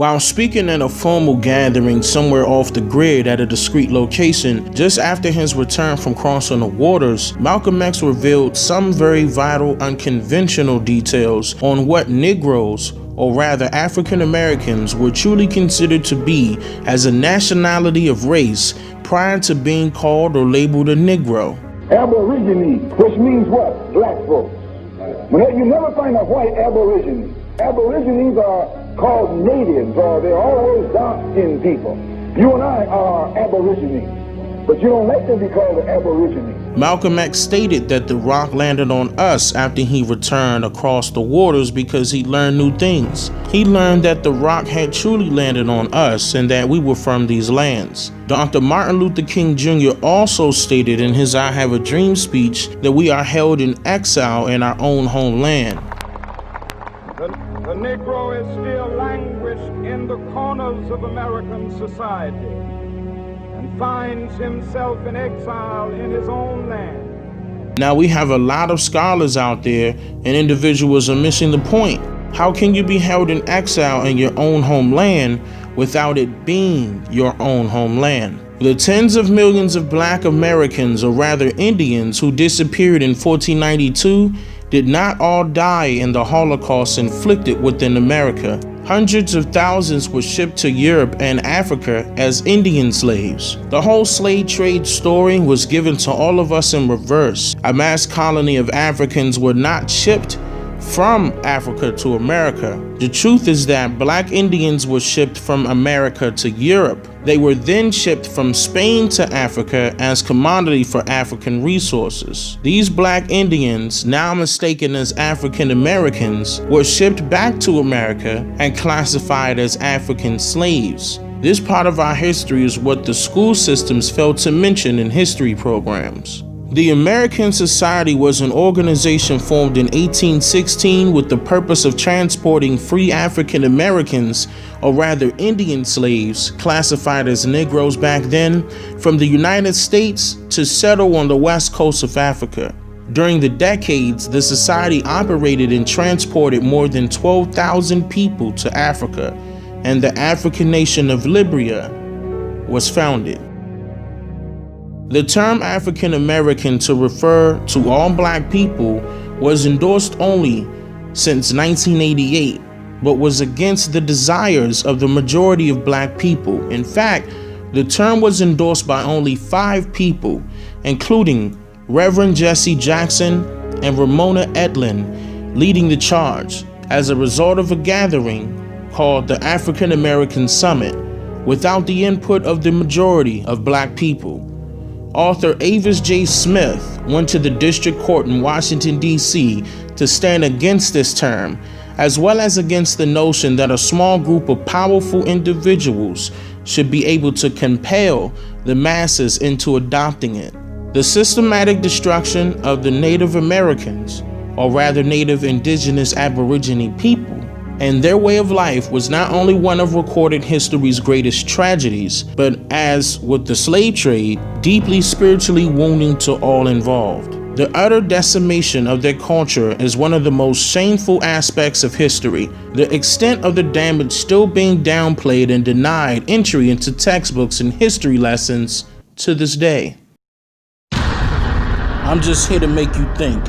While speaking at a formal gathering somewhere off the grid at a discreet location, just after his return from crossing the waters, Malcolm X revealed some very vital, unconventional details on what Negroes, or rather African Americans, were truly considered to be as a nationality of race prior to being called or labeled a Negro. Aborigine, which means what? Black folks. You never find a white aborigine. Aborigines are called natives, or they're always dark-skinned people. You and I are aborigines, but you don't like to be called an aborigine. Malcolm X stated that the rock landed on us after he returned across the waters because he learned new things. He learned that the rock had truly landed on us and that we were from these lands. Dr. Martin Luther King Jr. also stated in his I Have a Dream speech that we are held in exile in our own homeland. The Negro is still languished in the corners of American society and finds himself in exile in his own land. Now we have a lot of scholars out there and individuals are missing the point. How can you be held in exile in your own homeland without it being your own homeland? The tens of millions of Black Americans, or rather Indians, who disappeared in 1492 did not all die in the Holocaust inflicted within America. Hundreds of thousands were shipped to Europe and Africa as Indian slaves. The whole slave trade story was given to all of us in reverse. A mass colony of Africans were not shipped from Africa to America. The truth is that Black Indians were shipped from America to Europe. They were then shipped from Spain to Africa as commodity for African resources. These Black Indians, now mistaken as African Americans, were shipped back to America and classified as African slaves. This part of our history is what the school systems failed to mention in history programs. The American Society was an organization formed in 1816 with the purpose of transporting free African Americans, or rather Indian slaves, classified as Negroes back then, from the United States to settle on the west coast of Africa. During the decades, the society operated and transported more than 12,000 people to Africa, and the African nation of Liberia was founded. The term African American to refer to all Black people was endorsed only since 1988, but was against the desires of the majority of Black people. In fact, the term was endorsed by only 5 people, including Reverend Jesse Jackson and Ramona Edlin, leading the charge as a result of a gathering called the African American Summit, without the input of the majority of Black people. Author Avis J. Smith went to the district court in Washington, D.C. to stand against this term, as well as against the notion that a small group of powerful individuals should be able to compel the masses into adopting it. The systematic destruction of the Native Americans, or rather Native Indigenous Aborigine people, and their way of life was not only one of recorded history's greatest tragedies, but as with the slave trade, deeply spiritually wounding to all involved. The utter decimation of their culture is one of the most shameful aspects of history, the extent of the damage still being downplayed and denied entry into textbooks and history lessons to this day. I'm just here to make you think.